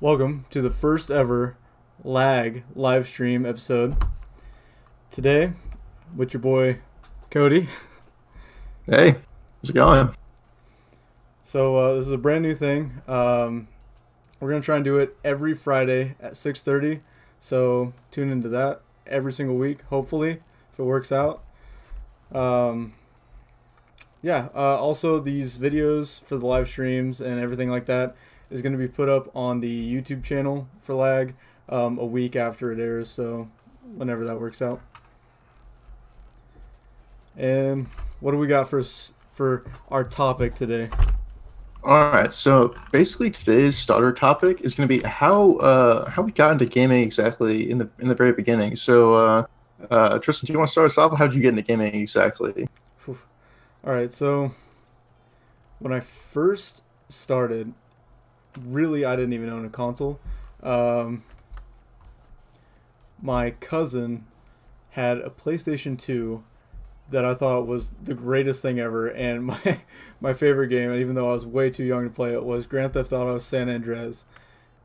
Welcome to the first ever lag live stream episode. Today, with your boy Cody. Hey, how's it going? So this is a brand new thing. We're gonna try and do it every Friday at 6:30. So tune into that every single week. Hopefully, if it works out. Um, Also, these videos for the live streams and everything like that is going to be put up on the YouTube channel for lag a week after it airs. So whenever that works out. And what do we got for our topic today? All right, so basically today's starter topic is going to be how we got into gaming exactly in the very beginning. So Tristan, do you want to start us off? How did you get into gaming exactly? All right, so when I first started, really I didn't even own a console. My cousin had a PlayStation 2 that I thought was the greatest thing ever, and my favorite game, even though I was way too young to play it, was Grand Theft Auto San Andreas.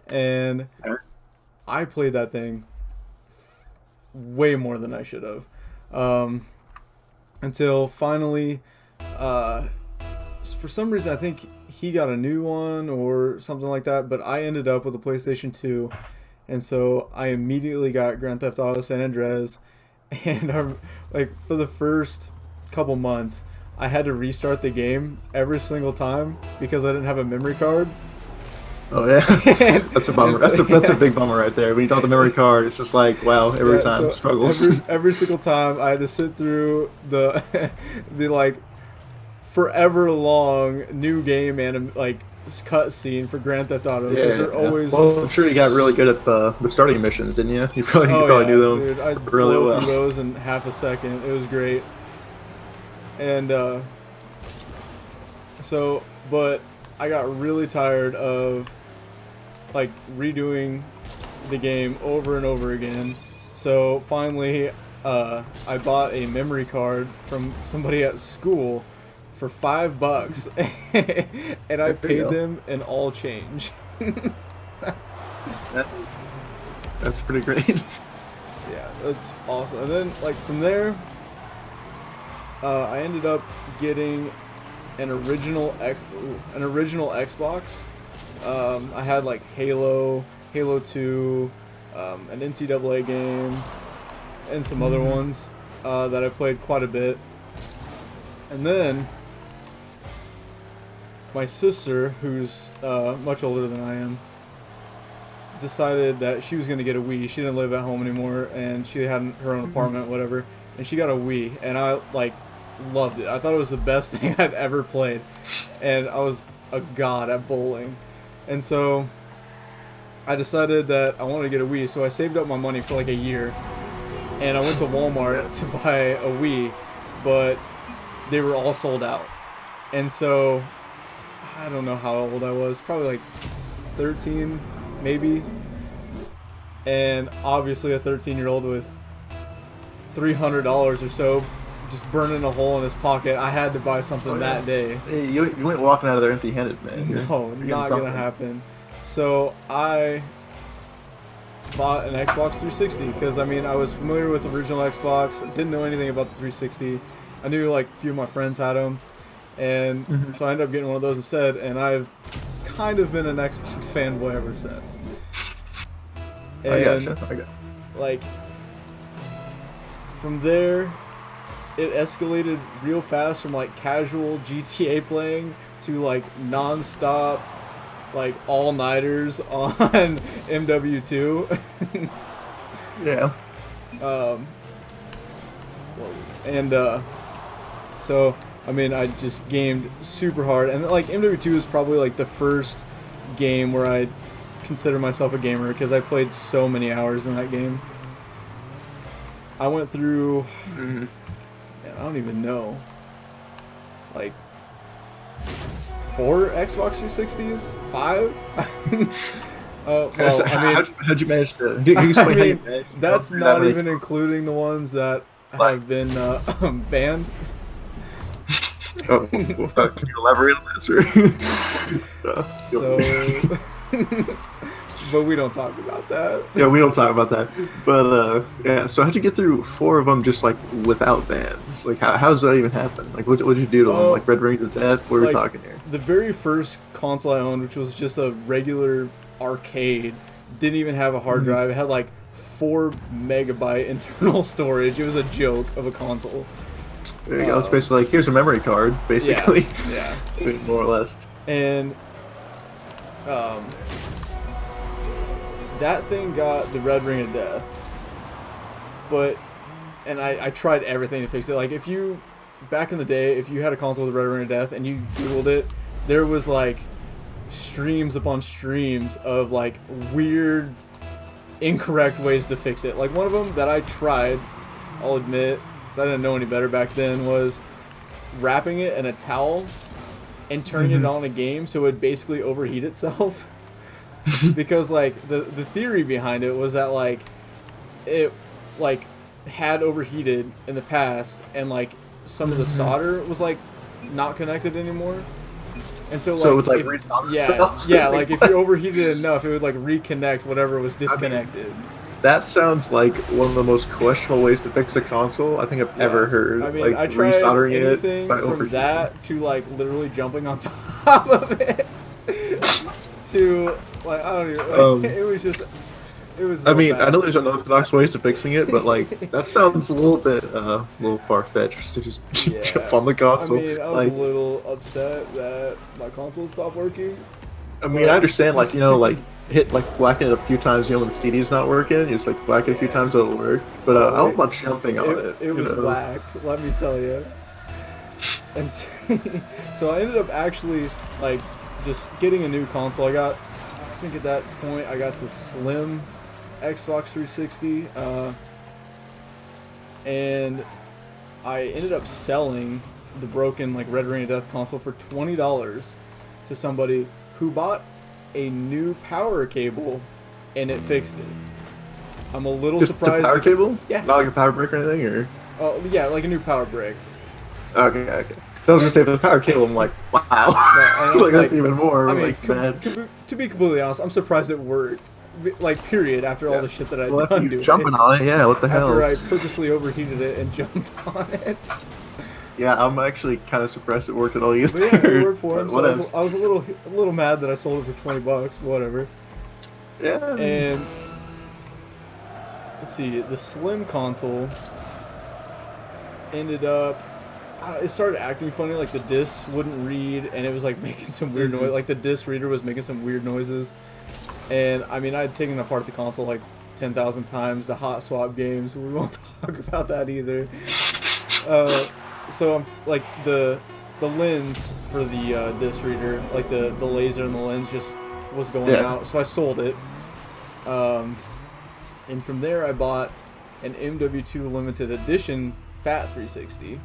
And I played that thing way more than I should have. Until finally, for some reason, I think he got a new one or something like that, but I ended up with a PlayStation 2, and so I immediately got Grand Theft Auto San Andreas, and for the first couple months, I had to restart the game every single time because I didn't have a memory card. Oh yeah, that's a bummer. So, That's a big bummer right there. When you don't have the memory card, it's just like wow, every time so struggles. every single time I had to sit through the the forever long new game and cutscene for Grand Theft Auto because they're always. Well, I'm sure you got really good at the starting missions, didn't you? You probably knew them dude, I really blow well. through those in half a second. It was great, and but I got really tired of redoing the game over and over again. So finally, I bought a memory card from somebody at school for $5, and I paid them in all change. That's pretty great. Yeah, that's awesome. And then from there, I ended up getting an original Xbox. I had Halo, Halo 2, an NCAA game, and some other ones that I played quite a bit. And then my sister, who's much older than I am, decided that she was going to get a Wii. She didn't live at home anymore, and she had her own apartment, whatever. And she got a Wii, and I loved it. I thought it was the best thing I'd ever played, and I was a god at bowling. And so I decided that I wanted to get a Wii, so I saved up my money for a year, and I went to Walmart to buy a Wii, but they were all sold out. And so I don't know how old I was, probably 13 maybe. And obviously a 13-year-old with $300 or so just burning a hole in his pocket, I had to buy something that day. Hey, you went walking out of there empty-handed, man. No, not gonna happen. So I bought an Xbox 360 because I was familiar with the original Xbox. Didn't know anything about the 360. I knew a few of my friends had them, and so I ended up getting one of those instead. And I've kind of been an Xbox fanboy ever since. And I gotcha. From there, it escalated real fast from casual GTA playing to non-stop all-nighters on MW2. Yeah. So I just gamed super hard, and MW2 is probably the first game where I consider myself a gamer because I played so many hours in that game. I went through, I don't even know, 4 Xbox 360s, 5. How'd you manage to? Can you explain how you managed to that's go through not that even including the ones that have been banned. Oh, can you elaborate on that, sir? So but we don't talk about that. Yeah, we don't talk about that. But yeah, so how'd you get through 4 of them just like without bans? Like, how's that even happen? Like, what'd you do to them? Like Red Rings of Death? What are we talking here? The very first console I owned, which was just a regular arcade, didn't even have a hard drive. It had like 4 megabyte internal storage. It was a joke of a console. There you go. It's basically like, here's a memory card, basically. Yeah. More or less. And that thing got the Red Ring of Death. And I tried everything to fix it. Like, if you, back in the day, if you had a console with the Red Ring of Death and you Googled it, there was like streams upon streams of like weird, incorrect ways to fix it. Like, one of them that I tried, I'll admit, because I didn't know any better back then, was wrapping it in a towel and turning it on a game so it would basically overheat itself. Because like the theory behind it was that like it like had overheated in the past, and like some of the solder was like not connected anymore. And so it would like restart itself? Yeah, like if you overheated it enough, it would like reconnect whatever was disconnected. That sounds like one of the most questionable ways to fix a console I think I've ever heard. I mean, like, I tried anything by from overheating. that to like literally jumping on top of it to like, I don't even, like, it was just, it was. I mean, bad. I know there's unorthodox ways to fixing it, but like that sounds a little bit a little far-fetched to just jump on the console. I mean, I was a little upset that my console stopped working. I mean, I understand, like, you know, like hit like whacking it a few times, you know, when the Steedy's not working, you just like whack it a few times, it'll work. But I don't want jumping on it. It was whacked, let me tell you. And so I ended up actually like just getting a new console. I think at that point I got the slim Xbox 360, and I ended up selling the broken like Red Ring of Death console for $20 to somebody who bought a new power cable, and it fixed it. I'm a little surprised. A power cable? Yeah. Not like a power brick or anything, or? Oh yeah, like a new power brick. Okay. So I was gonna say, if it's a power cable, I'm like, wow. Like that's even more bad. To be completely honest, I'm surprised it worked. Like, period, after all the shit that I'd done to it. Jumping on it, yeah, what the hell? After I purposely overheated it and jumped on it. Yeah, I'm actually kind of surprised it worked at all either. But yeah, it worked for him, so I was a little mad that I sold it for $20, whatever. Yeah. And, let's see, the slim console ended up, it started acting funny, like the disc wouldn't read, and it was like making some weird noise, like the disc reader was making some weird noises. And I mean, I'd taken apart the console like 10,000 times, the hot swap games, we won't talk about that either. So like the lens for the disc reader, like the laser and the lens just was going out, so I sold it. And from there I bought an MW2 limited edition Fat 360.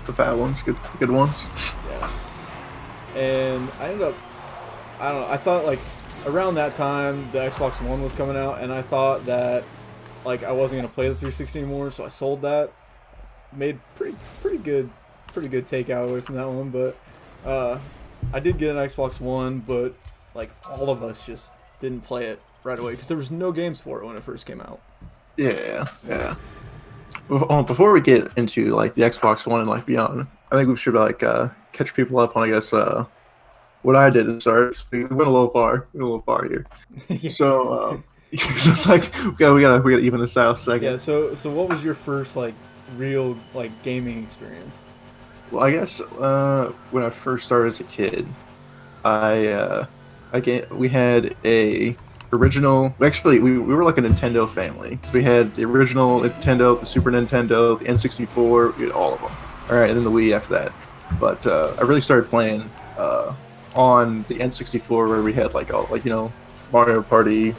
The fat ones, good ones. Yes. And I ended up, I don't know, I thought like around that time the Xbox One was coming out, and I thought that like I wasn't gonna play the 360 anymore, so I sold that. Made pretty good takeout away from that one, but I did get an Xbox One, but like all of us just didn't play it right away because there was no games for it when it first came out. Yeah. Before we get into like the Xbox One and like beyond, I think we should like catch people up on, I guess, what I did to start. We went a little far here. Yeah. So it's like we gotta even this out a second. Yeah. So what was your first like real like gaming experience? Well, I guess when I first started as a kid, we had a original. Actually, we were like a Nintendo family. We had the original Nintendo, the Super Nintendo, the N64, we had all of them. All right, and then the Wii after that. But I really started playing on the N64, where we had like all like, you know, Mario Party,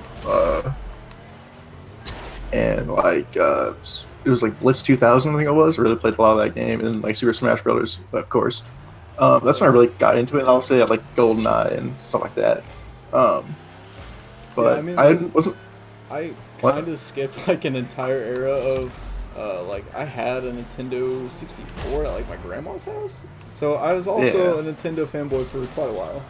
and like it was like Blitz 2000, I think it was. I really played a lot of that game, and like Super Smash Brothers, of course. That's when I really got into it. And obviously, I had like GoldenEye and stuff like that. But yeah, I kind of skipped like an entire era of like I had a Nintendo 64 at like my grandma's house, so I was also a Nintendo fanboy for quite a while.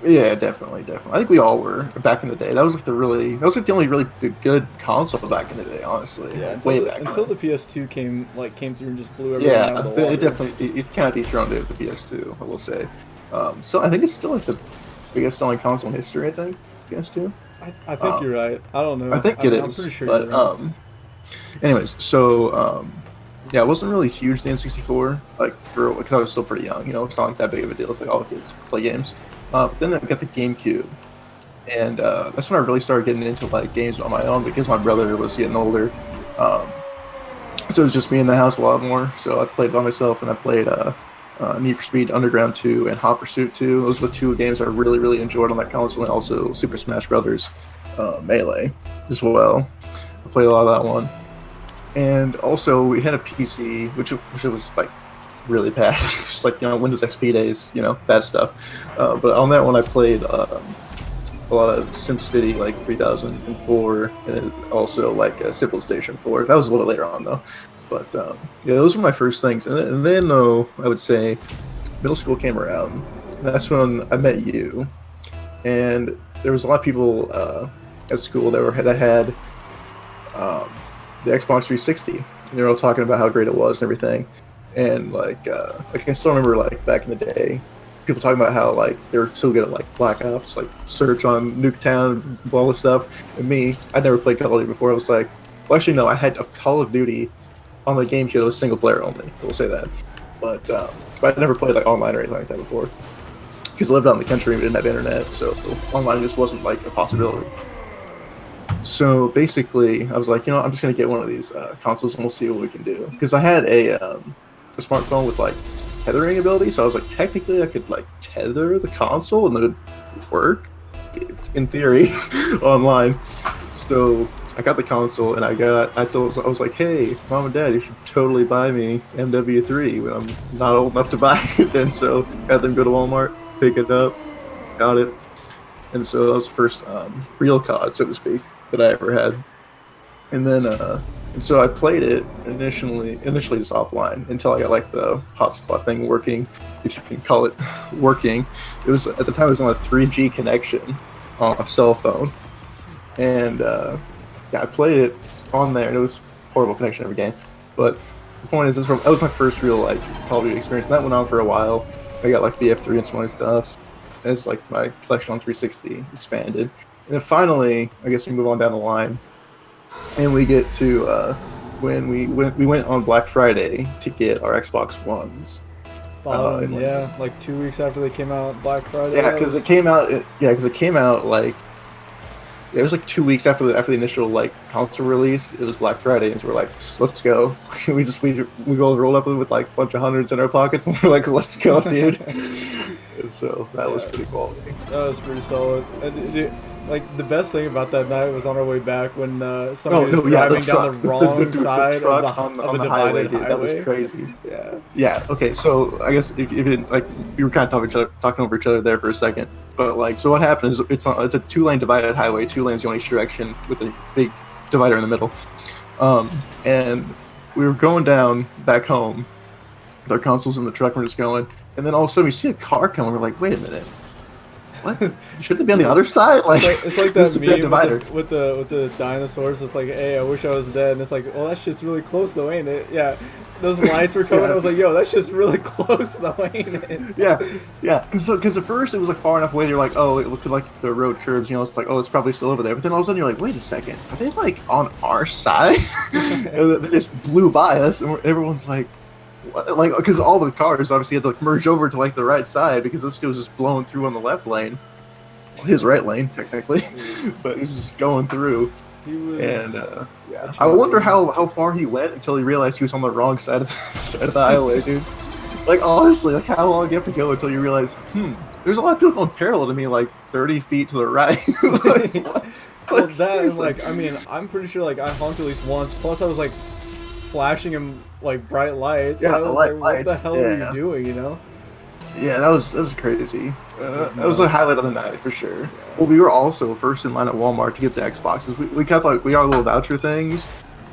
Yeah, definitely. I think we all were back in the day. That was like the only really good console back in the day, honestly. Yeah, Like, way back until then. the PS2 came through and just blew everything out of Yeah, the it water. definitely it kind of dethroned it with the PS2. I will say. So I think it's still like the biggest selling console in history. I think PS2. I think Um, you're right. I don't I know. think it I'm is, pretty sure you're but right. anyways, so yeah, I wasn't really huge to N64, like because I was still pretty young. You know, it's not like that big of a deal. It's like all the kids play games. But then I got the GameCube, and that's when I really started getting into like games on my own because my brother was getting older. Um, so it was just me in the house a lot more. So I played by myself, and I played Need for Speed Underground 2 and Hot Pursuit 2. Those were the two games I really enjoyed on that console, and also Super Smash Brothers Melee as well. I played a lot of that one. And also, we had a PC, which was like really bad, just like Windows XP days, bad stuff. But on that one, I played a lot of SimCity, like 3004, and also like Civilization 4. That was a little later on though. But yeah, those were my first things. And then though, I would say middle school came around. That's when I met you, and there was a lot of people at school that had the Xbox 360. And they were all talking about how great it was and everything. And like I can still remember like back in the day, people talking about how like they were so good at like Black Ops, like Search on Nuketown, all this stuff. And me, I'd never played Call of Duty before. I was like, well, actually no, I had a Call of Duty on the GameCube that was single player only. I will say that, but I'd never played like online or anything like that before. Because I lived out in the country and we didn't have internet, so online just wasn't like a possibility. So basically, I was like, I'm just gonna get one of these consoles and we'll see what we can do. Because I had a smartphone with like tethering ability, so I was like, technically, I could like tether the console and it would work in theory online. So I got the console and I was like, hey, mom and dad, you should totally buy me MW3 when I'm not old enough to buy it. And so I had them go to Walmart, pick it up, got it. And so that was the first real COD, so to speak, that I ever had. And then, and so I played it initially just offline until I got like the hotspot thing working, if you can call it working. It was at the time it was on a 3G connection on a cell phone, and yeah, I played it on there, and it was horrible connection every game. But the point is, that was my first real like Call of Duty experience, and that went on for a while. I got like BF3 and some other stuff as like my collection on 360 expanded. And then finally, I guess we move on down the line, and we get to when we went on Black Friday to get our Xbox Ones. Yeah, like 2 weeks after they came out, Black Friday. Yeah, because it came out. It came out like it was like 2 weeks after the initial like console release. It was Black Friday, and so we're like, let's go. we go rolled up with like a bunch of hundreds in our pockets, and we're like, let's go, dude. And so that was pretty quality. That was pretty solid. And like the best thing about that night was on our way back when somebody was driving down the wrong side of the divided highway. That was crazy. Yeah. Yeah. Okay. So I guess if it, like we were kind of talking over each other there for a second, but like so what happened is it's a 2-lane divided highway. 2 lanes the only direction with a big divider in the middle. And we were going down back home with our consoles in the truck. We're just going, and then all of a sudden we see a car coming. We're like, wait a minute. What? Shouldn't it be on the other side? Like it's like that meme with the dinosaurs. It's like, hey, I wish I was dead. And it's like, well, that shit's really close though, ain't it? Yeah. Those lights were coming. Yeah. I was like, yo, that's just really close though, ain't it? Yeah. Because at first it was like far enough away. You're like, oh, it looked like the road curves. It's like, oh, it's probably still over there. But then all of a sudden you're like, wait a second, are they like on our side? And they just blew by us, and everyone's like, like because all the cars obviously had to like merge over to like the right side because this dude was just blowing through on the left lane, his right lane technically, but he was just going through. And yeah, I wonder how far he went until he realized he was on the wrong side of the highway, dude. Like honestly, like how long do you have to go until you realize, there's a lot of people going parallel to me, like 30 feet to the right. Like, what? Well, that is like, I mean, I'm pretty sure like I honked at least once. Plus, I was like flashing him like bright lights. Yeah, I was like, what the hell are you doing? Yeah, that was crazy. That was the highlight of the night for sure. Yeah. Well, we were also first in line at Walmart to get the Xboxes. We kept like we got little voucher things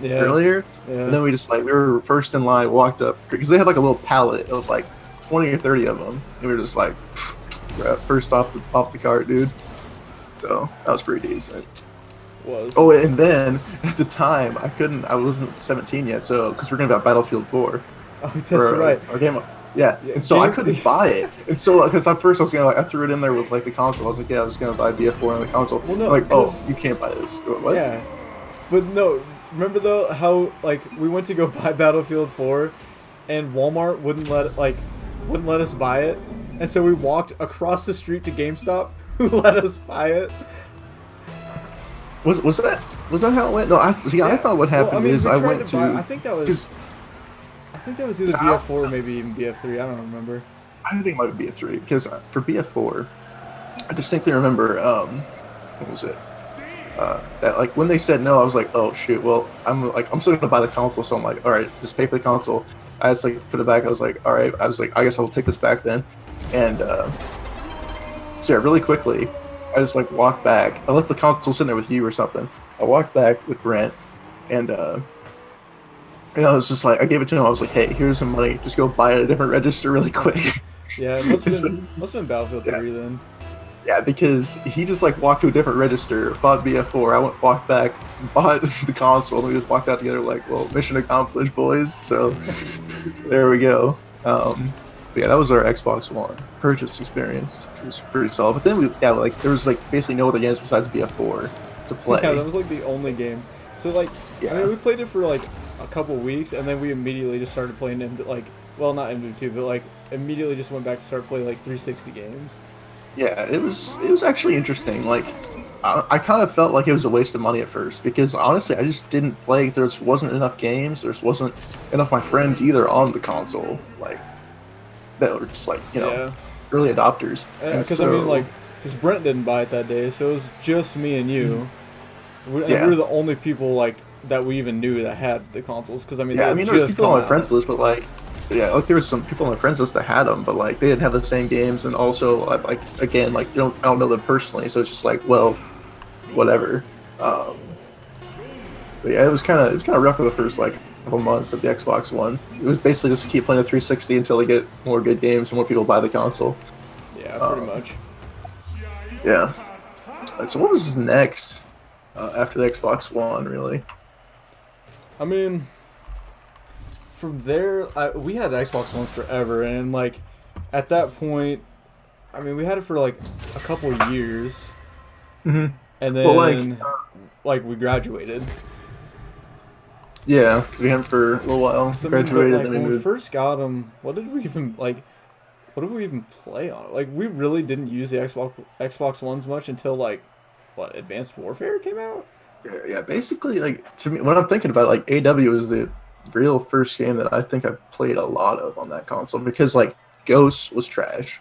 earlier, and then we just like we were first in line, walked up because they had like a little pallet of like 20 or 30 of them, and we were just like, first off the cart, dude. So that was pretty decent. Was. Oh, and then at the time I wasn't 17 yet, so because we're gonna have Battlefield 4. Oh, that's right. Our game. Yeah, and so I couldn't buy it, and so because at first I was gonna I threw it in there with like the console. I was like, yeah, I was gonna buy BF4 on the console. Well, no, like, oh, you can't buy this. What? Yeah, but no. Remember though how like we went to go buy Battlefield 4, and Walmart wouldn't let us buy it, and so we walked across the street to GameStop, who let us buy it. Was that how it went? No, I thought what happened is I went to. I think that was either BF4 or maybe even BF3. I don't remember. I think it might be BF3 because for BF4, I distinctly remember. What was it? That like when they said no, I was like, oh shoot. Well, I'm still gonna buy the console, so I'm like, all right, just pay for the console. I just like put it back. I was like, all right. I was like, I guess I will take this back then. And so yeah, really quickly, I just like walked back. I left the console sitting there with you or something. I walked back with Brent, and I was just like, I gave it to him. I was like, hey, here's some money. Just go buy it at a different register really quick. Yeah, it must have been Battlefield 3 then. Yeah, because he just like walked to a different register, bought BF4. I walked back, bought the console, and we just walked out together like, well, mission accomplished, boys. So there we go. But yeah, that was our Xbox One purchase experience. It was pretty solid. But then there was like basically no other games besides BF4 to play. Yeah, that was like the only game. So like, yeah. I mean, we played it for like a couple weeks, and then we immediately just started playing not MW2, but like immediately just went back to start playing like 360 games. Yeah, it was actually interesting. Like, I kind of felt like it was a waste of money at first because honestly, I just didn't play. There wasn't enough games. There wasn't enough of my friends either on the console, like that were just like early adopters. Because I mean, like, because Brent didn't buy it that day, so it was just me and you. We were the only people like that we even knew that had the consoles. Because I mean, there was people on my friends list, but like. Yeah, like there was some people on my friends list that had them, but like they didn't have the same games, and also like again, like I don't know them personally, so it's just like, well, whatever. But yeah, it was kind of rough for the first like couple months of the Xbox One. It was basically just to keep playing the 360 until they get more good games and more people buy the console. Yeah, pretty much. Yeah. So what was next after the Xbox One, really? I mean. From there, we had Xbox Ones forever, and like at that point, I mean, we had it for like a couple years, and then like we graduated. Yeah, we had them for a little while. Graduated, like, when we first got them, what did we even play on? Like, we really didn't use the Xbox Ones much until like Advanced Warfare came out. Yeah, basically, like to me, when I'm thinking about it, like AW is the real first game that I think I played a lot of on that console because like Ghost was trash.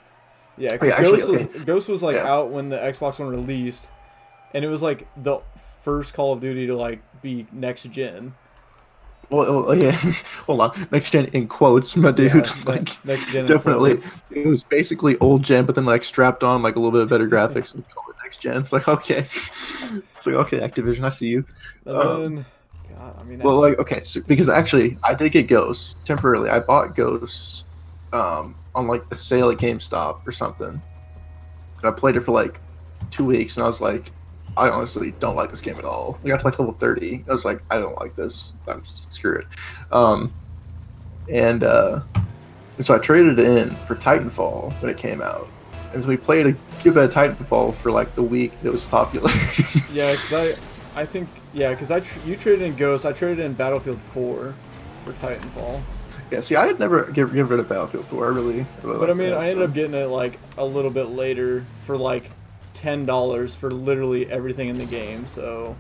Yeah, because Ghost was like out when the Xbox One released, and it was like the first Call of Duty to like be next gen. Well, yeah, hold on, next gen in quotes, my dude. Yeah, like next gen. Definitely, it was basically old gen, but then like strapped on like a little bit better graphics and called it next gen. It's like okay, Activision, I see you. And then. God, I mean, well, like okay, so because actually I did get Ghosts temporarily. I bought Ghosts on like a sale at GameStop or something, and I played it for like 2 weeks, and I was like, I honestly don't like this game at all. I got to like level 30. I was like, I don't like this. I'm screw it. And so I traded it in for Titanfall when it came out, and so we played a good bit of Titanfall for like the week that it was popular. Yeah, because I think, because you traded in Ghost, I traded in Battlefield 4 for Titanfall. Yeah, see, I had never get rid of Battlefield 4. I really but I mean, I ended up getting it like a little bit later for like $10 for literally everything in the game. So.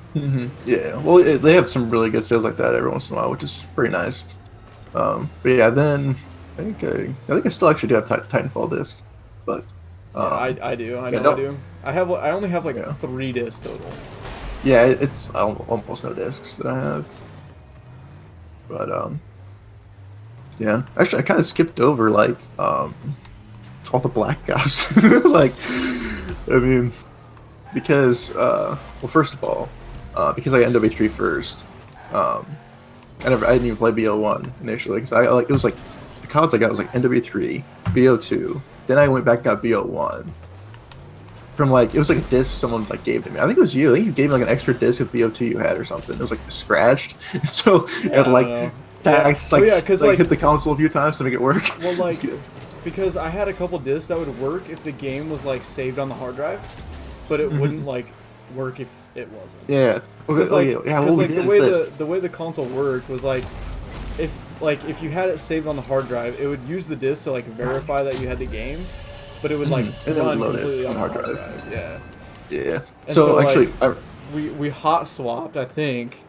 Yeah, well, they have some really good sales like that every once in a while, which is pretty nice. But yeah, then I think I still actually do have Titanfall disc, but. I do. I know I do. I only have like 3 discs total. Yeah, it's almost no discs that I have. But, yeah. Actually, I kind of skipped over, like, all the Black Ops. Like, I mean, because, well, first of all, because I NW3 first, I didn't even play BO1 initially, because it was like, the CODs I got was like NW3, BO2, then I went back and got BO1, from like it was like a disc someone like gave to me. I think it was you. I think you gave me like an extra disc of BO2 you had or something. It was like scratched, so Yeah, it like because like hit the console a few times to make it work. Well, like, because I had a couple discs that would work if the game was like saved on the hard drive, but it wouldn't like work if it wasn't. Yeah. Because Okay, like, yeah. cause, like the way the console worked was like, if you had it saved on the hard drive, it would use the disc to like verify that you had the game, but it would like run completely on the hard drive. Yeah. Yeah. And So actually, like, we hot swapped, I think.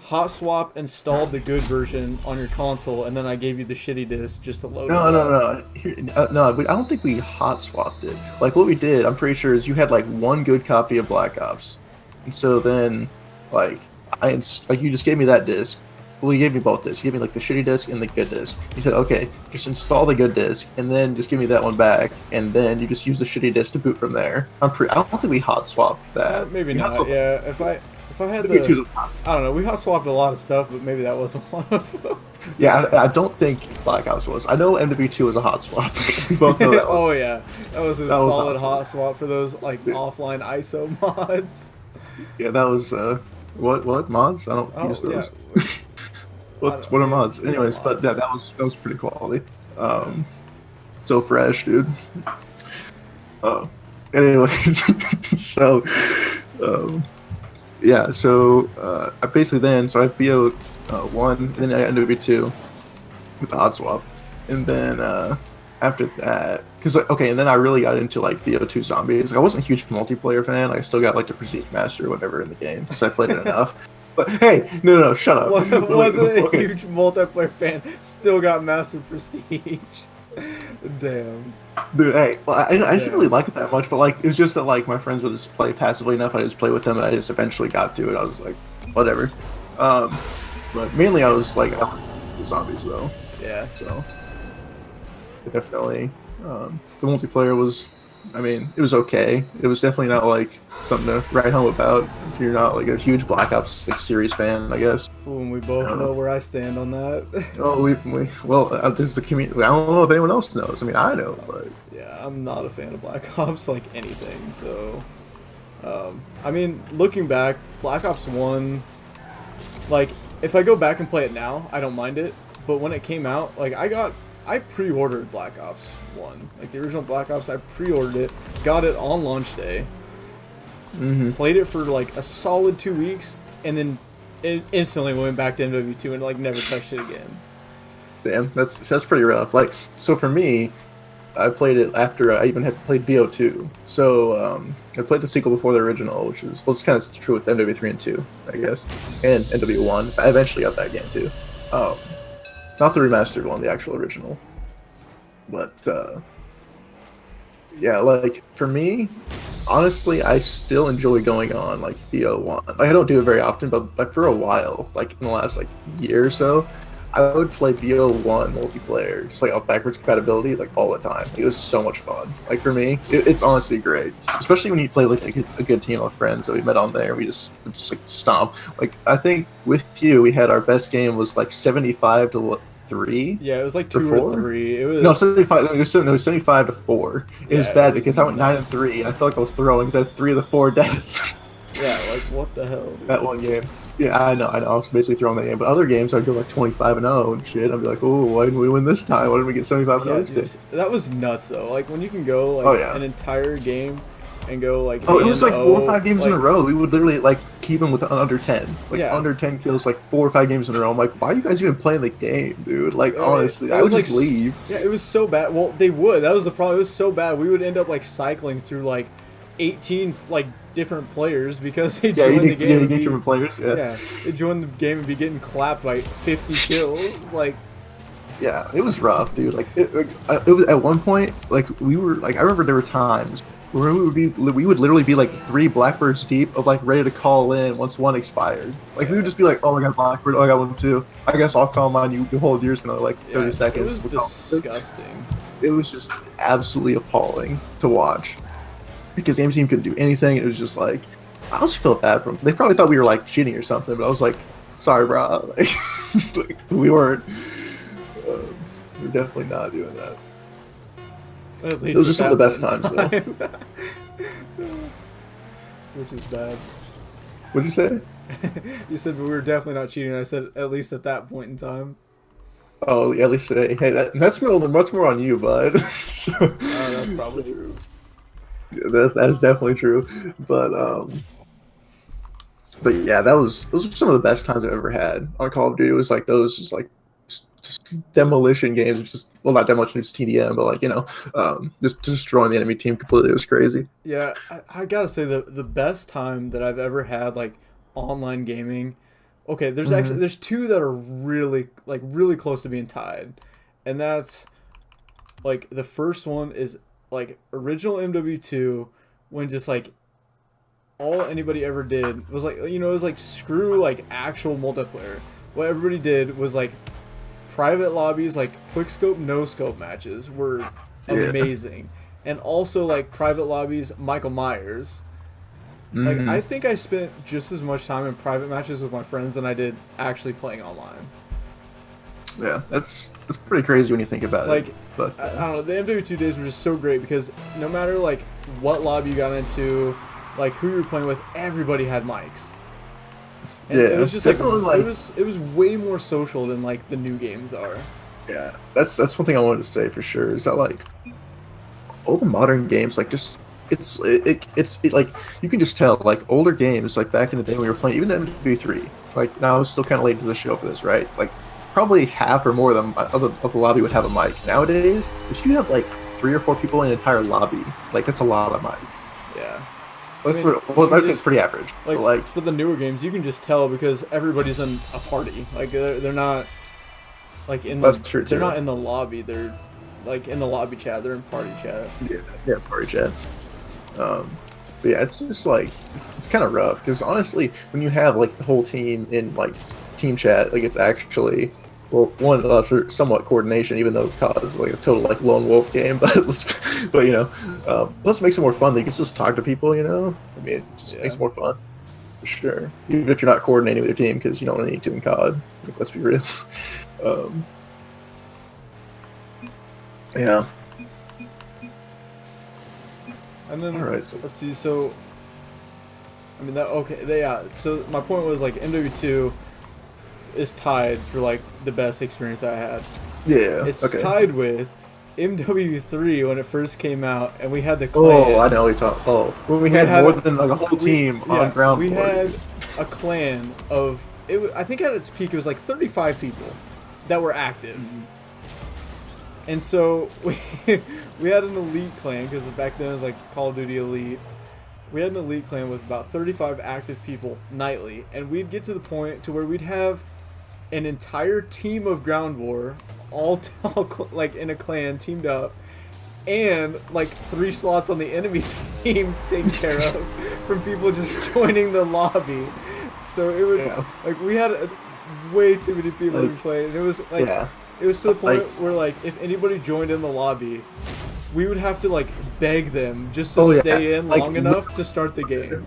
Hot swap installed the good version on your console, and then I gave you the shitty disc just to load it up. no. No, I don't think we hot swapped it. Like what we did, I'm pretty sure, is you had like one good copy of Black Ops, and so then like you just gave me that disc. Well, you gave me both discs. You gave me like the shitty disc and the good disc. You said, okay, just install the good disc, and then just give me that one back, and then you just use the shitty disc to boot from there. I don't think we hot swapped that. Maybe not. Yeah, if I had the, I don't know. We hot swapped a lot of stuff, but maybe that wasn't one of them. Yeah, I don't think Black Ops was. I know MW2 was a hot swap. We both know that. Oh yeah, that was a solid hot swap for those like offline ISO mods. Yeah, that was what mods? I don't use those. Yeah. What are mods? Anyways, but yeah, that was pretty quality. So fresh, dude. Anyways, so yeah, so I basically so I have BO 1, and then I ended up 2 with the hot swap, and then after that, because okay, and then I really got into like BO2 zombies. Like, I wasn't a huge multiplayer fan. I still got like the Prestige Master or whatever in the game, so I played it enough. But hey, no, shut up. Wasn't a huge multiplayer fan. Still got Master Prestige. Damn. Dude, hey, well, I didn't really like it that much, but like it was just that like my friends would just play passively enough. I just play with them, and I just eventually got to it. I was like, whatever. But mainly I was like the zombies though. Yeah. So definitely, the multiplayer was. I mean, it was okay. It was definitely not like something to write home about if you're not like a huge Black Ops like series fan, I guess. And we both know where I stand on that. Well, there's the community. I don't know if anyone else knows. I mean, I know, but yeah, I'm not a fan of Black Ops like anything. So, I mean, looking back, Black Ops 1, like if I go back and play it now, I don't mind it. But when it came out, like I pre-ordered Black Ops 1. Like, the original Black Ops, I pre-ordered it, got it on launch day, played it for, like, a solid 2 weeks, and then it instantly went back to MW2 and, like, never touched it again. Damn, that's pretty rough. Like, so for me, I played it after I even had played BO2. So, I played the sequel before the original, which is, well, it's kind of true with MW3 and 2, I guess, and MW1. I eventually got that game, too. Not the remastered one, the actual original. But, yeah, like, for me, honestly, I still enjoy going on, like, BO1. Like, I don't do it very often, but for a while, like, in the last, like, year or so, I would play BO1 multiplayer, just, like, backwards compatibility, like, all the time. It was so much fun. Like, for me, it's honestly great. Especially when you play, like, a good team of friends that we met on there, we just like, stomp. Like, I think with you, we had our best game was, like, 75 to 3. Yeah, it was like 2 or 3. It was 75. No, it was 75 to 4. It was bad because I went 9 and 3. I felt like I was throwing because I had 3 of the 4 deaths. Yeah, like what the hell, dude? That one game. Yeah, I know. I was basically throwing that game. But other games, I'd go like 25 and 0 and shit. I'd be like, oh, why didn't we win this time? Why didn't we get 75 and 0 this day? That was nuts though. Like when you can go like an entire game and go like it was like 4 or 5 games in a like, row. We would literally like keep them with under 10, like under 10 kills, like 4 or 5 games in a row. I'm like, why are you guys even playing the game, dude? Like honestly, I would just leave. Yeah, it was so bad. Well, they would. That was the problem. It was so bad. We would end up like cycling through like 18 like different players because they joined the game. Yeah, different players. Yeah, they joined the game and be getting clapped by 50 kills. Like, yeah, it was rough, dude. Like it was at one point, like we were like, I remember there were times where we would literally be like 3 Blackbirds deep of like ready to call in once one expired. Like we would just be like, oh, I got Blackbird, oh, I got one too. I guess I'll call mine. You hold yours for like 30 seconds. It was disgusting. It was just absolutely appalling to watch because the aim team couldn't do anything. It was just like, I just felt bad for them. They probably thought we were like cheating or something, but I was like, sorry, bro. Like, we weren't. We're definitely not doing that. At least it was just some of the best times, though. which is bad. What'd you say? You said but we were definitely not cheating. I said at least at that point in time. Oh, yeah, at least hey, that's much more on you, bud. So, That's probably true. that's definitely true. But yeah, those were some of the best times I've ever had on Call of Duty. It was like those just demolition games, just well not demolition, it's TDM, but like just destroying the enemy team completely. It was crazy. Yeah, I gotta say the best time that I've ever had like online gaming. Okay, there's actually there's two that are really close to being tied, and that's like the first one is like original MW2 when just like all anybody ever did was like it was like screw like actual multiplayer. What everybody did was like private lobbies, like quick scope, no scope matches were amazing, and also like private lobbies, Michael Myers. Like I think I spent just as much time in private matches with my friends than I did actually playing online. Yeah, that's pretty crazy when you think about Like, it. But I don't know, the MW2 days were just so great because no matter like what lobby you got into, like who you were playing with, everybody had mics. And it was just like it was way more social than like the new games are. Yeah, that's one thing I wanted to say for sure is that like all the modern games like just it's like you can just tell like older games like back in the day when we were playing even MW3 like now I was still kind of late to the show for this, right? Like probably half or more of the lobby would have a mic. Nowadays if you have like 3 or 4 people in an entire lobby, like that's a lot of mic. Yeah. That's pretty average. Like for the newer games, you can just tell because everybody's in a party. Like they're not like in the, that's true too. They're not in the lobby. They're like in the lobby chat. They're in party chat. Yeah, party chat. But yeah, it's just like it's kind of rough because honestly, when you have like the whole team in like team chat, like it's actually one for somewhat coordination, even though COD is like a total like lone wolf game. But plus it makes it more fun. That you can just talk to people. I mean, it just makes it more fun for sure. Even if you're not coordinating with your team, because you don't really need to in COD. Like, let's be real. Yeah. And then all right, so let's see. So I mean so my point was like MW2 is tied for like the best experience I had. Yeah. It's tied with MW3 when it first came out, and we had the clan. Oh, I know we talked. Oh, when we had more than like a whole team on ground. We had a clan of I think at its peak it was like 35 people that were active. And so we had an elite clan because back then it was like Call of Duty Elite. We had an elite clan with about 35 active people nightly, and we'd get to the point to where we'd have an entire team of ground war all like in a clan teamed up, and like 3 slots on the enemy team taken care of from people just joining the lobby. So it would like we had way too many people to play, and it was like it was to the point where like if anybody joined in the lobby, we would have to like beg them just to stay in long enough to start the game.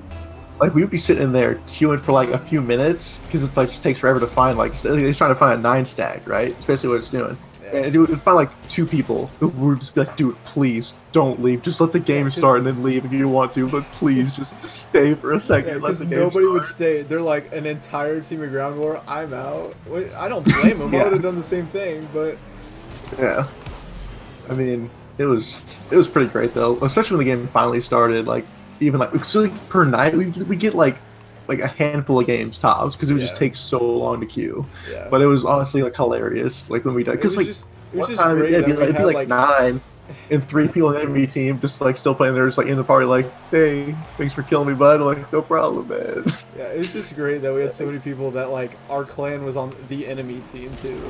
Like we would be sitting in there queuing for like a few minutes because it's like just takes forever to find like it's trying to find a 9 stack, right? It's basically what it's doing. And it would find like 2 people who would just be like, dude, please don't leave. Just let the game start and then leave if you want to, but please just stay for a second. Because nobody would stay. They're like an entire team of ground war. I'm out. I don't blame them. I would have done the same thing, but yeah. I mean, it was pretty great though, especially when the game finally started. Like even like so like, per night we get like a handful of games tops because it would just take so long to queue. Yeah. But it was honestly like hilarious. Like when we did because like one time it'd be like 9 and 3 people in the enemy team just like still playing there, just like in the party like, hey, thanks for killing me, bud. I'm like, no problem, man. Yeah, it was just great that we had so many people that like our clan was on the enemy team too.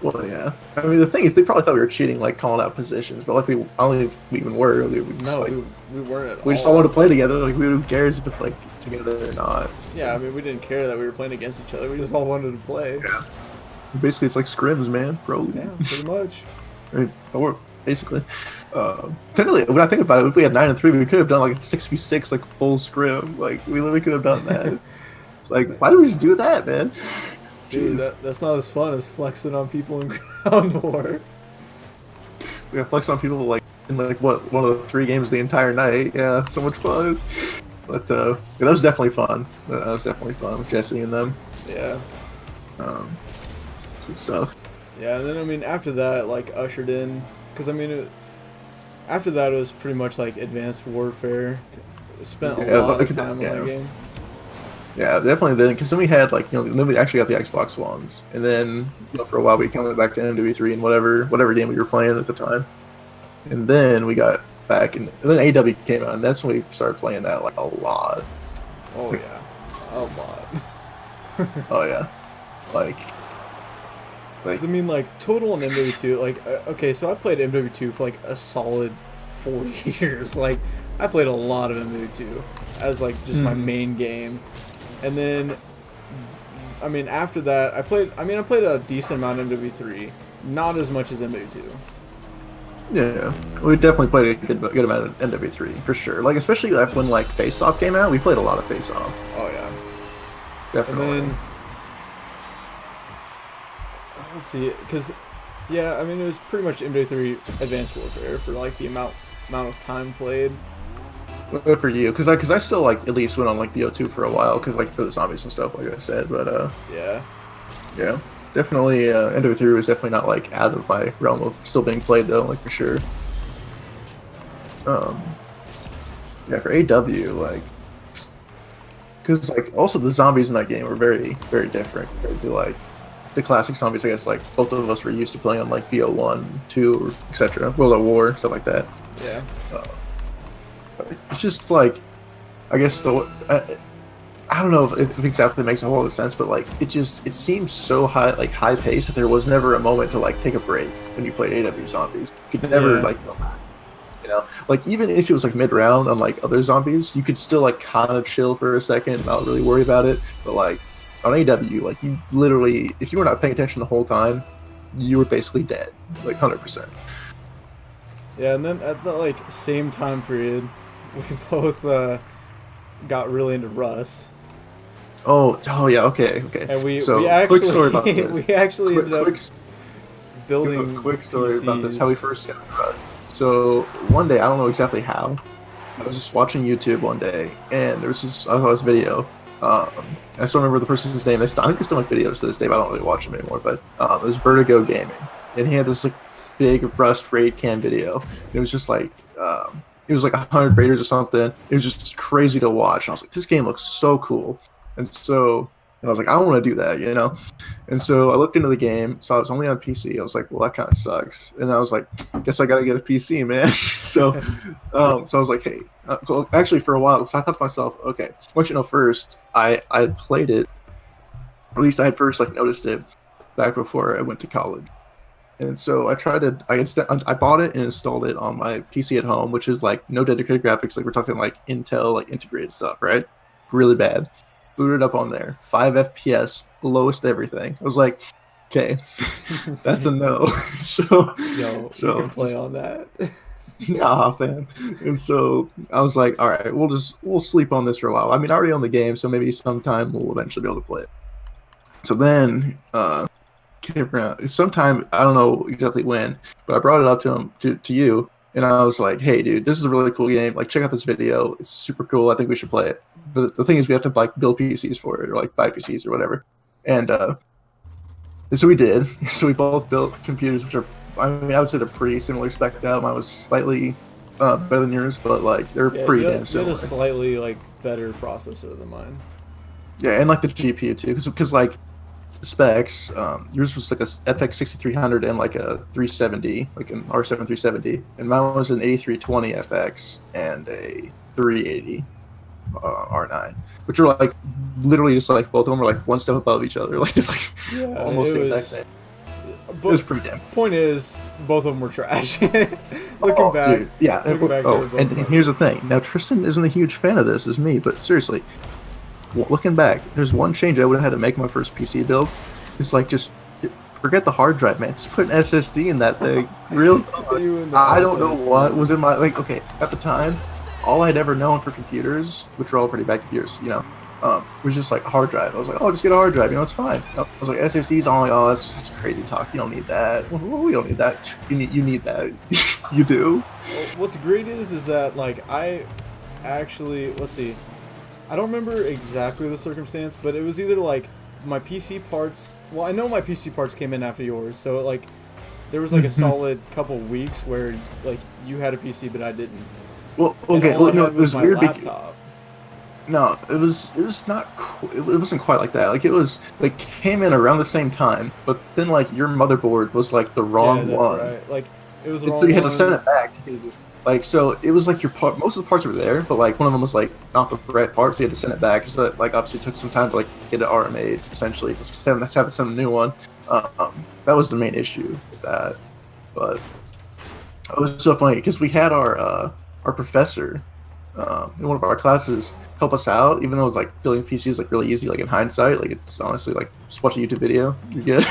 Well, yeah. I mean, the thing is, they probably thought we were cheating, like calling out positions, but like I don't think we even were. We weren't at all. We just all wanted to play together. Like, who cares if it's like together or not? Yeah, I mean, we didn't care that we were playing against each other. We just all wanted to play. Yeah. Basically, it's like scrims, man. Bro. Yeah, pretty much. I mean, or basically. Technically, when I think about it, if we had 9 and 3, we could have done like a 6v6, like full scrim. Like, we literally could have done that. Like, why did we just do that, man? Dude, that's not as fun as flexing on people in ground war. We got flex on people like in like what one of the 3 games the entire night. Yeah, so much fun. But that was definitely fun. That was definitely fun with Jesse and them. Yeah. Um, good stuff. Yeah, and then I mean after that, like ushered in, because I mean after that it was pretty much like Advanced Warfare. Spent a lot of time on that game. Yeah, definitely then, because then we had like then we actually got the Xbox Ones, and then for a while we came back to MW3 and whatever game we were playing at the time, and then we got back and then AW came out, and that's when we started playing that like a lot. Oh yeah, a lot. Oh yeah, like I mean like total on MW2, like okay, so I played MW2 for like a solid 4 years. Like I played a lot of MW2 as like just my main game. And then, I mean, after that, I played a decent amount of MW3, not as much as MW2. Yeah, we definitely played a good amount of MW3 for sure. Like especially when like Face Off came out, we played a lot of Face Off. Oh yeah, definitely. And then, let's see, because yeah, I mean it was pretty much MW3 Advanced Warfare for like the amount of time played. Good for you, because I still like at least went on like BO2 for a while, because like for the zombies and stuff, like I said. But yeah, definitely MW3 was definitely not like out of my realm of still being played though, like for sure. Yeah, for AW, like, because like also the zombies in that game were very very different compared to like the classic zombies. I guess like both of us were used to playing on like BO1, 2, etc. World at War, stuff like that. Yeah. It's just like, I guess I don't know if it exactly makes a whole lot of sense, but like it seems so high paced that there was never a moment to like take a break when you played AW zombies. You could never like go back, like even if it was like mid round on like other zombies, you could still like kind of chill for a second and not really worry about it. But like on AW, like you literally, if you were not paying attention the whole time, you were basically dead, like 100%. Yeah, and then at the like same time period, we both got really into Rust. Oh yeah, okay. And we quick story about this. We actually ended up building. Quick story about this. How we first got into Rust. So one day, I don't know exactly how, I was just watching YouTube one day, and there was this video. I still remember the person's name. I think they still make videos to this day, but I don't really watch them anymore. But it was Vertigo Gaming, and he had this like big Rust raid cam video. It was just like it was like 100 raiders or something. It was just crazy to watch. And I was like, this game looks so cool. And I was like, I want to do that, And so I looked into the game, saw it was only on PC. I was like, well, that kind of sucks. And I was like, guess I got to get a PC, man. so I was like, hey, actually for a while, so I thought to myself, okay, I want you to know first, I had played it, or at least I had first like noticed it back before I went to college. And so I bought it and installed it on my PC at home, which is like no dedicated graphics. Like we're talking like Intel, like integrated stuff, right? Really bad. Booted up on there, 5 FPS, lowest everything. I was like, okay, that's a no. You can play on that. Nah, fam. And so I was like, all right, we'll sleep on this for a while. I mean, I already own the game, so maybe sometime we'll eventually be able to play it. So then, sometime, I don't know exactly when, but I brought it up to you, and I was like, hey, dude, this is a really cool game. Like, check out this video. It's super cool. I think we should play it. But the thing is, we have to like build PCs for it, or like buy PCs or whatever. And so we did. So we both built computers, which are, I mean, I would say they're pretty similar spec'd out. Mine was slightly better than yours, but like they're pretty damn similar. You had a slightly like better processor than mine. Yeah, and like the GPU too, because like the specs, yours was like a FX 6300 and like a 370, like an R7 370, and mine was an 8320 FX and a 380. R9, which are like literally just like both of them are like one step above each other, like they're like almost the exact same. It was pretty damn. Point is, both of them were trash. Looking back, dude, yeah. And here's the thing. Now Tristan isn't a huge fan of this as me, but seriously, looking back, there's one change I would have had to make my first PC build. It's like just forget the hard drive, man. Just put an SSD in that thing. I don't know what was in my Okay, at the time, all I'd ever known for computers, which were all pretty bad computers, was just like a hard drive. I was like, oh, just get a hard drive, it's fine. I was like, SSDs, I'm like, oh, that's crazy talk. You don't need that. We don't need that. You need that. You do. What's great is that like I actually, let's see, I don't remember exactly the circumstance, but it was either like my PC parts. Well, I know my PC parts came in after yours, so like there was like a solid couple weeks where like you had a PC but I didn't. Well, And okay, all I well, no, had it was my weird. laptop. No, it was not. It wasn't quite like that. Like it was like came in around the same time, but then like your motherboard was like the Yeah, wrong that's one. right. Like it was the So wrong you had to one. send it back. Like so, it was like your part. Most of the parts were there, but like one of them was like not the right part, so you had to send it back. So that like obviously took some time to like get it RMA'd. Essentially, just have to send a new one. That was the main issue with that. But it was so funny because we had our professor in one of our classes help us out, even though it was like building PCs like really easy. Like in hindsight, like it's honestly like just watch a YouTube video, you're good.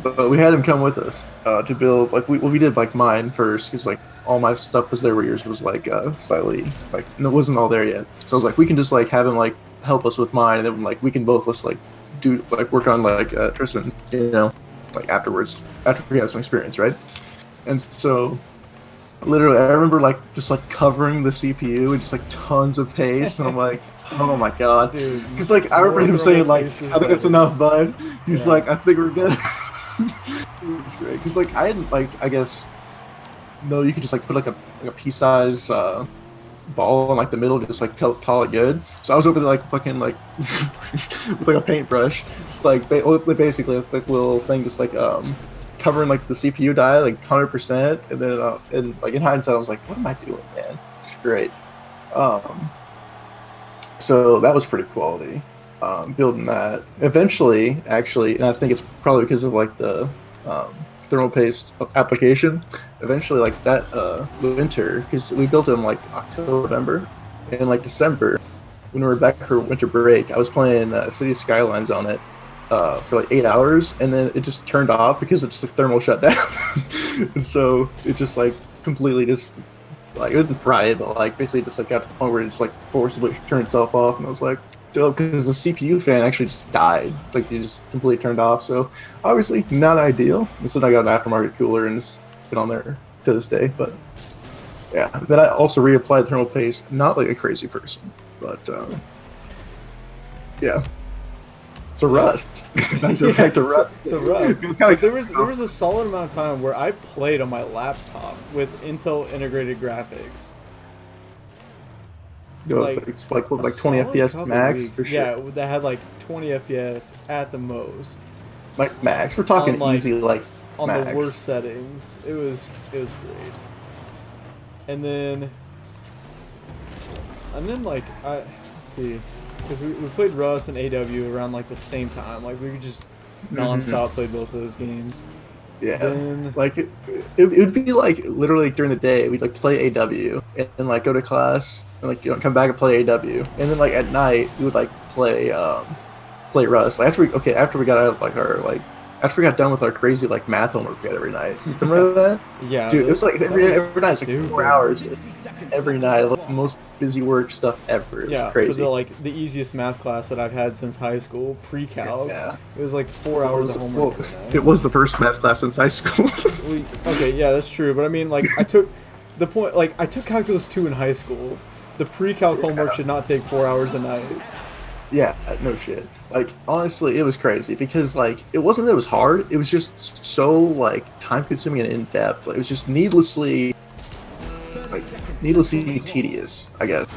But we had him come with us to build. Like we did like mine first because like all my stuff was there where yours was like slightly like it wasn't all there yet. So I was like, we can just like have him like help us with mine, and then like we can both just like do like work on like Tristan, you know, like afterwards after we have some experience, right? And so literally, I remember like just like covering the CPU with just like tons of paste, and I'm like, oh my god, Dude, because like I remember him saying like, I think that's enough, bud. He's Yeah. like, I think we're good. It was great because like I hadn't like I guess no, you could just like put like a pea-size ball in like the middle, and just like call it good. So I was over there like fucking like with like a paintbrush, just like basically it's like a little thing, just like covering like the CPU die like 100%, and then and like in hindsight I was like, what am I doing, man? It's great. So that was pretty quality. Building that eventually, actually, and I think it's probably because of like the thermal paste application. Eventually, like that winter, because we built it in like October, November, and like December, when we were back for winter break, I was playing City Skylines on it for like 8 hours, and then it just turned off because it's the thermal shutdown, and so it just like completely just like it didn't fry it, but like basically just like got to the point where it just like forcibly turned itself off, and I was like, dope, because the CPU fan actually just died, like it just completely turned off. So obviously not ideal. And so I got an aftermarket cooler, and it's been on there to this day. But yeah, then I also reapplied thermal paste, not like a crazy person, but yeah. So Rust. Back to Rust. So Rust. Like, there was a solid amount of time where I played on my laptop with Intel integrated graphics. Like 20 FPS max for sure. Yeah, that had like 20 FPS at the most. Like max. We're talking On, like, easy like on max. the worst settings. It was great. And then like let's see, because we played Rust and AW around like the same time. Like we could just non-stop play both of those games. Yeah, then, like it would be like literally during the day we'd like play AW and like go to class and like come back and play AW, and then like at night we would like play Rust. Like after we got out of like our like after we got done with our crazy like math homework we had every night. Remember that? Yeah, dude, it was like every night, it's like 4 hours every night. Like, the most busy work stuff ever. It was crazy. For the easiest math class that I've had since high school, pre-calc. Yeah. It was like 4 hours of homework. It was the first math class since high school. Okay, yeah, that's true. But I mean, like, I took calculus 2 in high school. The pre-calc homework should not take 4 hours a night. Yeah, no shit. Like, honestly, it was crazy because, like, it wasn't that it was hard. It was just so, like, time-consuming and in-depth. Like, it was just needlessly tedious, I guess.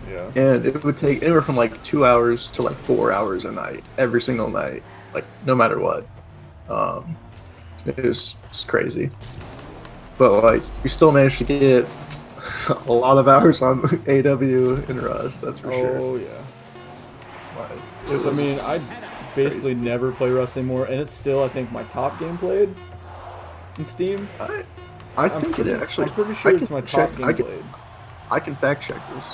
Yeah. And it would take anywhere from, like, 2 hours to, like, 4 hours a night, every single night, like, no matter what. It was just crazy. But, like, we still managed to get a lot of hours on AW and Rust, that's for sure. Oh, yeah. Because, I mean, I basically never play Rust anymore, and it's still, I think, my top game played in Steam. I think it actually. I'm pretty sure it's my top game played. I can fact check this.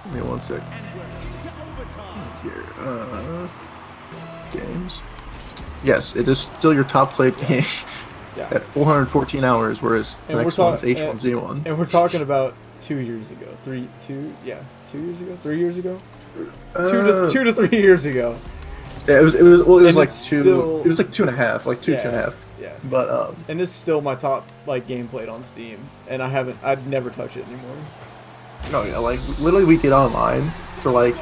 Give me 1 sec. Here, games. Yes, it is still your top played game. Yeah. At 414 hours, whereas the next one is H1Z1. And we're talking about 2 years ago. 2 years ago? 3 years ago? 2 to 3 years ago. Yeah, it was like still, it was like 2.5, like two and a half. Yeah. But And it's still my top like game played on Steam, and I'd never touch it anymore. no, yeah, like literally we get online for like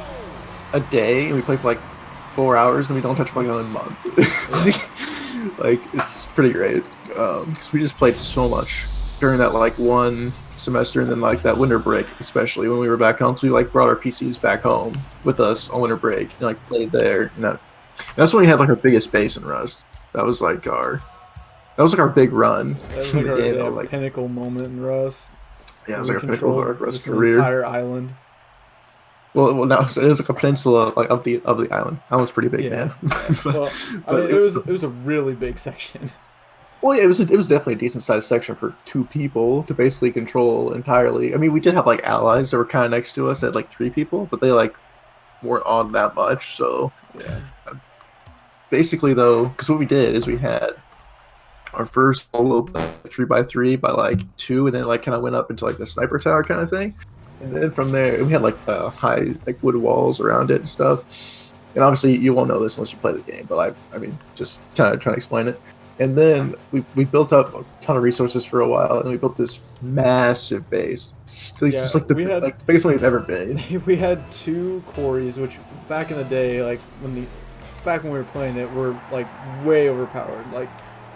a day and we play for like 4 hours and we don't touch for like another month. Like it's pretty great because we just played so much during that like one semester and then like that winter break, especially when we were back home. So we like brought our PCs back home with us on winter break and like played there. And that's when we had like our biggest base in Rust. That was like our big run. That was like in the our game, yeah, though, like, pinnacle moment in Rust. yeah, it was We like a pinnacle of our controlled Rust this career. entire island. Well, no, so it was like a peninsula like of the island. That was pretty big, man. Well, I mean, it was a really big section. Well, yeah, it was definitely a decent sized section for 2 people to basically control entirely. I mean, we did have like allies that were kind of next to us at like 3 people, but they like weren't on that much. So Yeah. basically, though, because what we did is we had our first solo 3x3 by like 2, and then like kind of went up into like the sniper tower kind of thing. And then from there, we had like high like wood walls around it and stuff. And obviously, you won't know this unless you play the game. But I mean, just kind of trying to explain it. And then we built up a ton of resources for a while, and we built this massive base. So it's just like the biggest one we've ever been. We had 2 quarries, which back in the day, like back when we were playing it, were like way overpowered. Like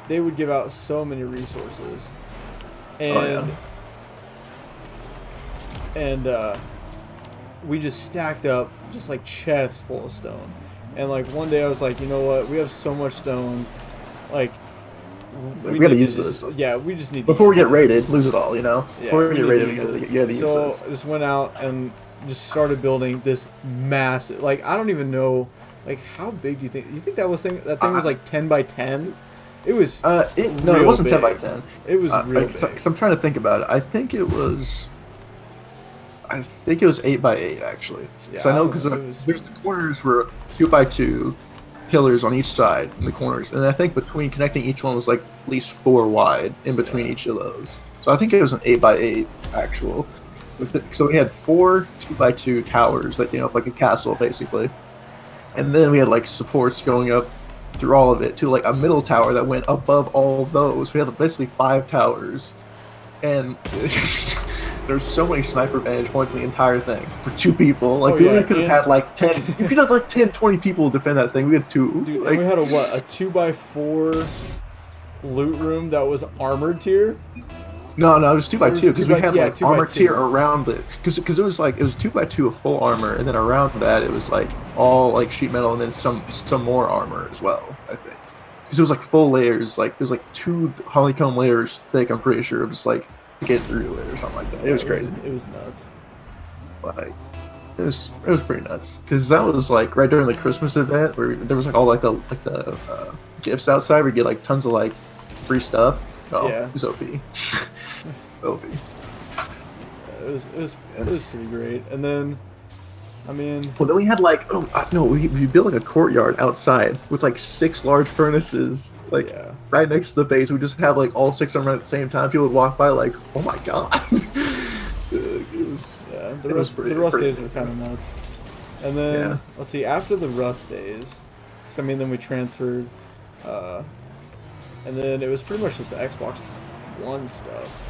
they would give out so many resources, and we just stacked up just like chests full of stone. And like one day I was like, you know what? We have so much stone, like. We gotta use this. Yeah, we just need. Before we get raided, lose it all, you know. Yeah, Before we get raided, you gotta use so this. I just went out and just started building this massive. Like I don't even know, like how big do you think? You think that thing was like 10 by 10? It was. No, it wasn't 10 by 10. It was real big. So I'm trying to think about it. I think it was 8 by 8 actually. Yeah, so I know because there's the corners were 2 by 2 pillars on each side in the corners, and I think between connecting each one was like at least 4 wide in between each of those. So I think it was an 8 by 8 actual. So we had 4 2 by 2 towers that up like a castle basically, and then we had like supports going up through all of it to like a middle tower that went above all of those. We had basically 5 towers, and there's so many sniper vantage points in the entire thing for 2 people. Like we could have had like 10. You could have like 10, 20 people defend that thing. We had 2. Dude, like, and we had a 2 by 4 loot room that was armored tier. No, it was 2 by 2 because we had like armor tier 2. around it. Because it was 2 by 2 of full armor, and then around that it was like all like sheet metal, and then some more armor as well. I think because it was like full layers. Like there's like 2 honeycomb layers thick. I'm pretty sure it was like to get through it or something like that. It was crazy. It was nuts. Like it was pretty nuts because that was like right during the Christmas event where there was like all like the gifts outside where you get like tons of like free stuff. Oh, yeah, it was OP. OP. It was pretty great. And then, I mean, well, then we had like we built like a courtyard outside with like 6 large furnaces like right next to the base. We just have like all 6 of them at the same time. People would walk by like, oh my god. The Rust days were kind of nuts. And then let's see, after the Rust days, so I mean, then we transferred, and then it was pretty much just Xbox One stuff.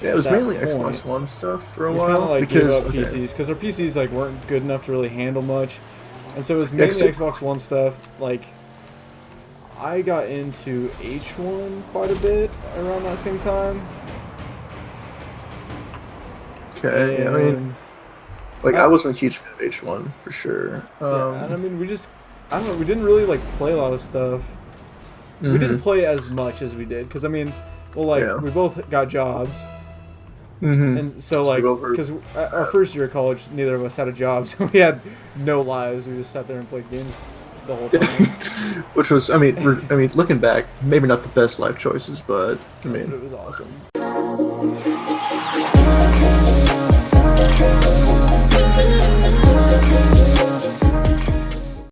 Yeah, it was mainly Xbox One stuff for a while. Like because PCs, because our PCs like weren't good enough to really handle much, and so it was mainly Xbox One stuff. Like, I got into H1 quite a bit around that same time. Okay, yeah, I mean, like I wasn't a huge fan of H1 for sure. And I mean, I don't know, we didn't really like play a lot of stuff. We didn't play as much as we did, because I mean, well, like we both got jobs. And so like, because our first year of college, neither of us had a job, so we had no lives. We just sat there and played games the whole time. Which was, I mean, looking back, maybe not the best life choices, but I mean, it was awesome.